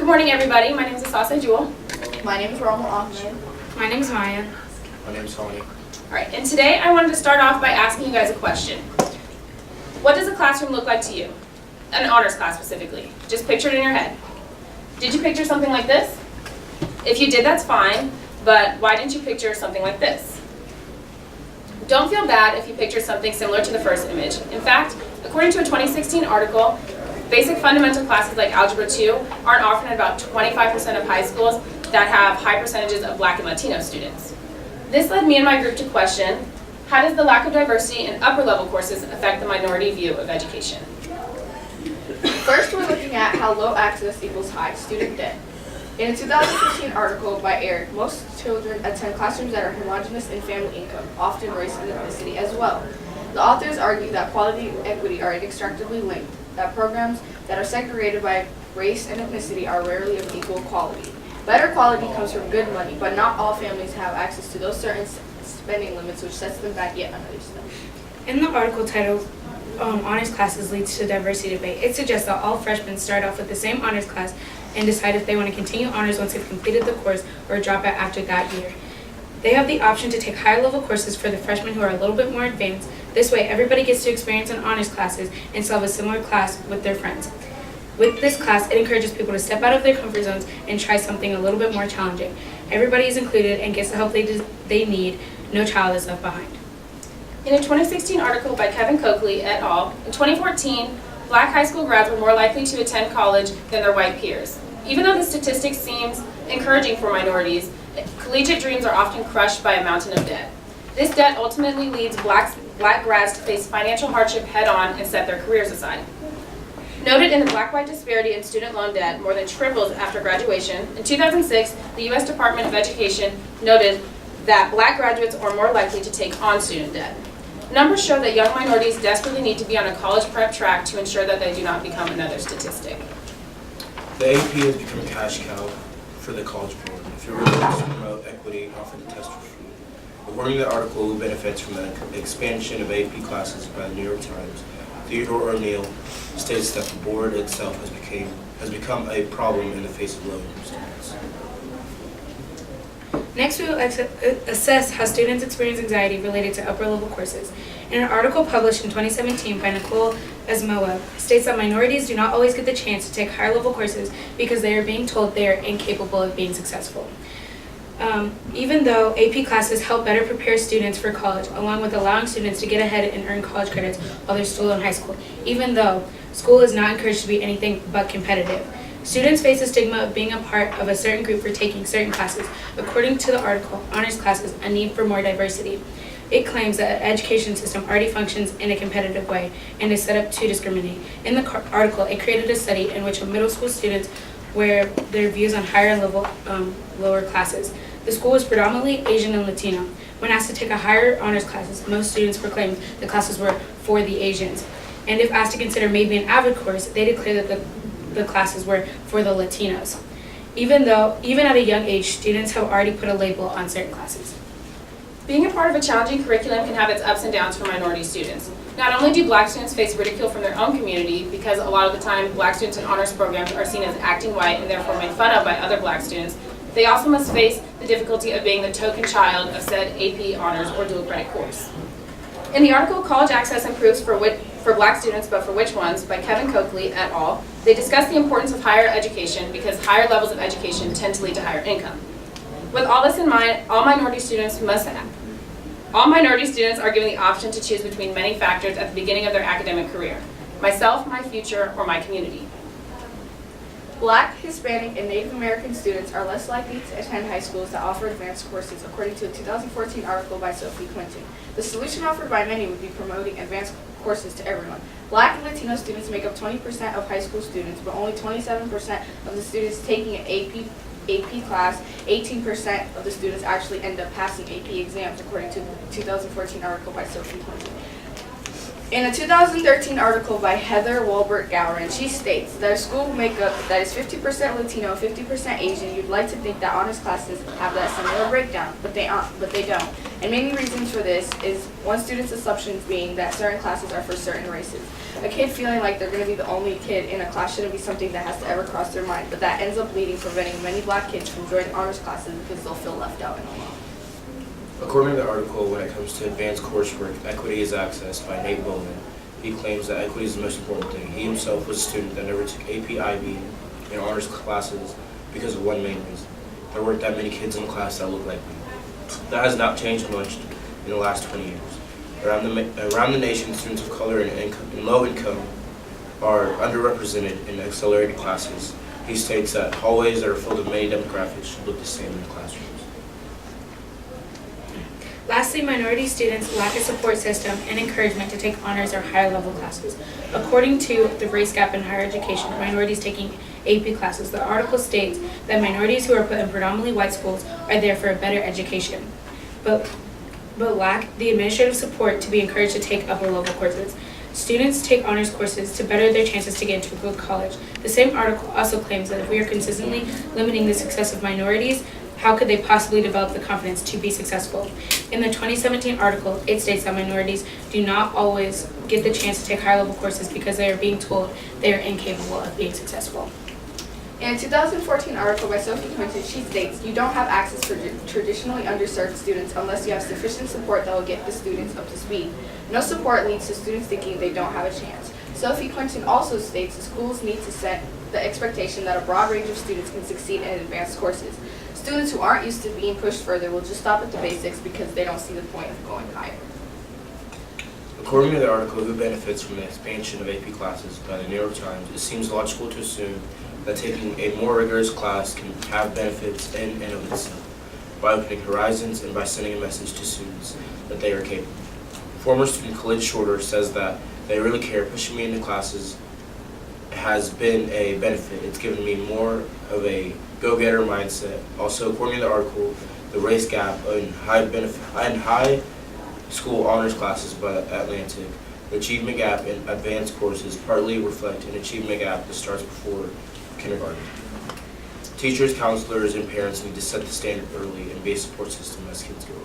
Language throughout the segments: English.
Good morning, everybody. My name is Asase Jewel. My name is Romo Ahmed. My name is Maya. My name is Tony. All right, and today I wanted to start off by asking you guys a question. What does a classroom look like to you? An honors class specifically. Just picture it in your head. Did you picture something like this? If you did, that's fine, but why didn't you picture something like this? Don't feel bad if you picture something similar to the first image. In fact, according to a 2016 article, basic fundamental classes like Algebra 2 aren't offered in about 25% of high schools that have high percentages of Black and Latino students. This led me and my group to question, how does the lack of diversity in upper level courses affect the minority view of education? First, we're looking at how low access equals high student debt. In a 2015 article by Eric, most children attend classrooms that are homogeneous in family income, often race and ethnicity as well. The authors argue that quality and equity are inextricably linked, that programs that are segregated by race and ethnicity are rarely of equal quality. Better quality comes from good money, but not all families have access to those certain spending limits, which sets them back yet another step. In the article titled Honors Classes Leads to Diversity Debate, it suggests that all freshmen start off with the same honors class and decide if they want to continue honors once they've completed the course or drop out after that year. They have the option to take higher level courses for the freshmen who are a little bit more advanced. This way, everybody gets to experience an honors classes and still have a similar class with their friends. With this class, it encourages people to step out of their comfort zones and try something a little bit more challenging. Everybody is included and gets the help they need. No child is left behind. In a 2016 article by Kevin Coakley et al., in 2014, Black high school grads were more likely to attend college than their white peers. Even though the statistic seems encouraging for minorities, collegiate dreams are often crushed by a mountain of debt. This debt ultimately leads Black grads to face financial hardship head-on and set their careers aside. Noted in the Black-white disparity in student loan debt more than triples after graduation, in 2006, the U.S. Department of Education noted that Black graduates are more likely to take on student debt. Numbers show that young minorities desperately need to be on a college prep track to ensure that they do not become another statistic. The AP has become a cash cow for the college board. If it really wants to promote equity, offer the test for free. According to the article, who benefits from the expansion of AP classes by the New York Times, Theodore O'Neill states that the board itself has become a problem in the face of low-income students. Next, we will assess how students experience anxiety related to upper-level courses. In an article published in 2017 by Nicole Asmoa, states that minorities do not always get the chance to take higher-level courses because they are being told they are incapable of being successful. Even though AP classes help better prepare students for college, along with allowing students to get ahead and earn college credits while they're still in high school, even though school is not encouraged to be anything but competitive. Students face the stigma of being a part of a certain group for taking certain classes. According to the article, Honors Classes, A Need for More Diversity, it claims that the education system already functions in a competitive way and is set up to discriminate. In the article, it created a study in which middle school students where their views on higher level, lower classes. The school was predominantly Asian and Latino. When asked to take a higher honors classes, most students proclaimed the classes were for the Asians. And if asked to consider maybe an AVID course, they declared that the classes were for the Latinos. Even at a young age, students have already put a label on certain classes. Being a part of a challenging curriculum can have its ups and downs for minority students. Not only do Black students face ridicule from their own community, because a lot of the time Black students in honors programs are seen as acting white and therefore made fun of by other Black students, they also must face the difficulty of being the token child of said AP honors or dual credit course. In the article, College Access Improves for Black Students, but for which ones, by Kevin Coakley et al., they discuss the importance of higher education because higher levels of education tend to lead to higher income. With all this in mind, all minority students are given the option to choose between many factors at the beginning of their academic career: myself, my future, or my community. Black, Hispanic, and Native American students are less likely to attend high schools that offer advanced courses, according to a 2014 article by Sophie Quinton. The solution offered by many would be promoting advanced courses to everyone. Black and Latino students make up 20% of high school students, but only 27% of the students taking an AP class, 18% of the students actually end up passing AP exams, according to the 2014 article by Sophie Quinton. In a 2013 article by Heather Walbert-Gowron, she states that a school makeup that is 50% Latino, 50% Asian, you'd like to think that honors classes have that similar breakdown, but they don't. And many reasons for this is one student's assumptions being that certain classes are for certain races. A kid feeling like they're going to be the only kid in a class shouldn't be something that has to ever cross their mind, but that ends up preventing many black kids from joining honors classes because they'll feel left out and alone. According to the article, when it comes to advanced coursework, equity is accessed by Nate Bowman. He claims that equity is the most important thing. He himself was a student that never took AP IB and honors classes because of one main reason. There weren't that many kids in class that looked like me. That has not changed much in the last 20 years. Around the nation, students of color and low income are underrepresented in accelerated classes. He states that hallways that are filled with many demographics should look the same in the classrooms. Lastly, minority students lack a support system and encouragement to take honors or higher level classes. According to the Race Gap in Higher Education, minorities taking AP classes, the article states that minorities who are put in predominantly white schools are there for a better education, but lack the administrative support to be encouraged to take upper level courses. Students take honors courses to better their chances to get into a good college. The same article also claims that if we are consistently limiting the success of minorities, how could they possibly develop the confidence to be successful? In the 2017 article, it states that minorities do not always get the chance to take higher level courses because they are being told they are incapable of being successful. In a 2014 article by Sophie Quinton, she states, you don't have access for traditionally underserved students unless you have sufficient support that will get the students up to speed. No support leads to students thinking they don't have a chance. Sophie Quinton also states the schools need to set the expectation that a broad range of students can succeed in advanced courses. Students who aren't used to being pushed further will just stop at the basics because they don't see the point of going higher. According to the article, who benefits from the expansion of AP classes by the New York Times, it seems logical to assume that taking a more rigorous class can have benefits in and of itself, by opening horizons and by sending a message to students that they are capable. Former student Khalid Shorter says that they really care. Pushing me into classes has been a benefit. It's given me more of a go-getter mindset. Also, according to the article, the race gap in high school honors classes by Atlantic, the achievement gap in advanced courses partly reflect an achievement gap that starts before kindergarten. Teachers, counselors, and parents need to set the standard early and be a support system as kids grow up.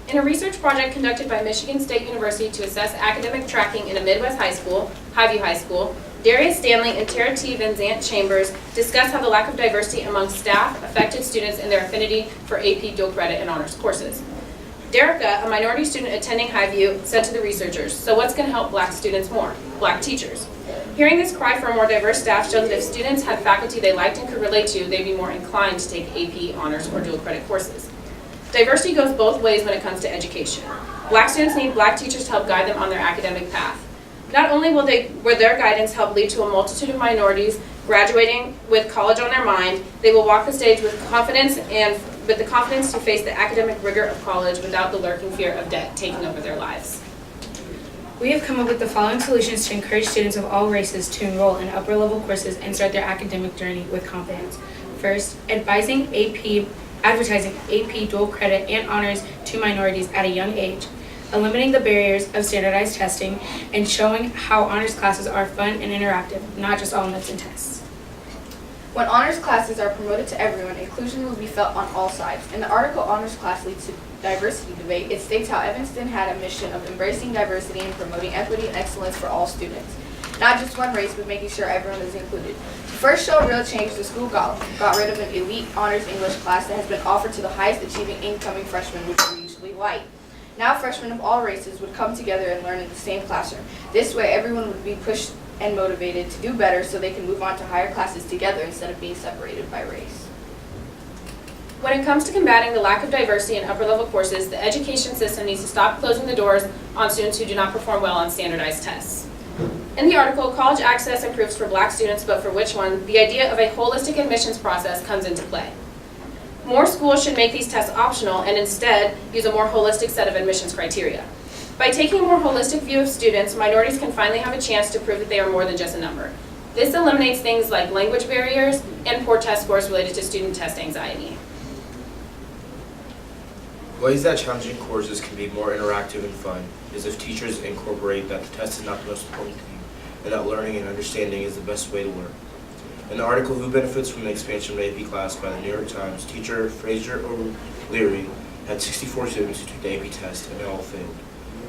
In a research project conducted by Michigan State University to assess academic tracking in a Midwest high school, Highview High School, Darius Stanley and Tara T. Van Zant Chambers discuss how the lack of diversity among staff affected students and their affinity for AP dual credit and honors courses. Derica, a minority student attending Highview, said to the researchers, "So what's going to help black students more? Black teachers." Hearing this cry for a more diverse staff showed that if students had faculty they liked and could relate to, they'd be more inclined to take AP, honors, or dual credit courses. Diversity goes both ways when it comes to education. Black students need black teachers to help guide them on their academic path. Not only will their guidance help lead to a multitude of minorities graduating with college on their mind, they will walk the stage with confidence and with the confidence to face the academic rigor of college without the lurking fear of debt taking over their lives. We have come up with the following solutions to encourage students of all races to enroll in upper level courses and start their academic journey with confidence. First, advertising AP dual credit and honors to minorities at a young age, eliminating the barriers of standardized testing, and showing how honors classes are fun and interactive, not just all notes and tests. When honors classes are promoted to everyone, inclusion will be felt on all sides. In the article, Honors Class Leads to Diversity Debate, it states how Evanston had a mission of embracing diversity and promoting equity and excellence for all students. Not just one race, but making sure everyone is included. To first show real change, the school got rid of an elite honors English class that has been offered to the highest achieving incoming freshmen, which are usually white. Now freshmen of all races would come together and learn in the same classroom. This way, everyone would be pushed and motivated to do better so they can move on to higher classes together instead of being separated by race. When it comes to combating the lack of diversity in upper level courses, the education system needs to stop closing the doors on students who do not perform well on standardized tests. In the article, College Access Improves for Black Students, but for which one, the idea of a holistic admissions process comes into play. More schools should make these tests optional and instead use a more holistic set of admissions criteria. By taking a more holistic view of students, minorities can finally have a chance to prove that they are more than just a number. This eliminates things like language barriers and poor test scores related to student test anxiety. Ways that challenging courses can be more interactive and fun is if teachers incorporate that the test is not the most important thing, and that learning and understanding is the best way to learn. In the article, Who Benefits from the Expansion of AP Class by the New York Times, teacher Fraser O'Leary had 64 students who took the AP test and they all failed.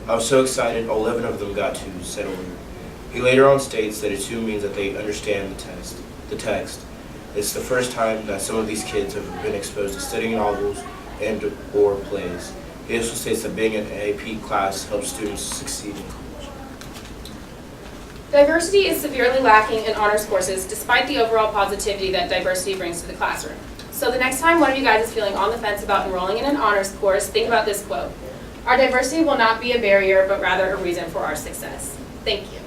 I was so excited, all 11 of them got 2s, said O'Leary. He later on states that a 2 means that they understand the text. It's the first time that some of these kids have been exposed to studying novels and or plays. He also states that being in an AP class helps students succeed in college. Diversity is severely lacking in honors courses despite the overall positivity that diversity brings to the classroom. So the next time one of you guys is feeling on the fence about enrolling in an honors course, think about this quote. Our diversity will not be a barrier, but rather a reason for our success. Thank you.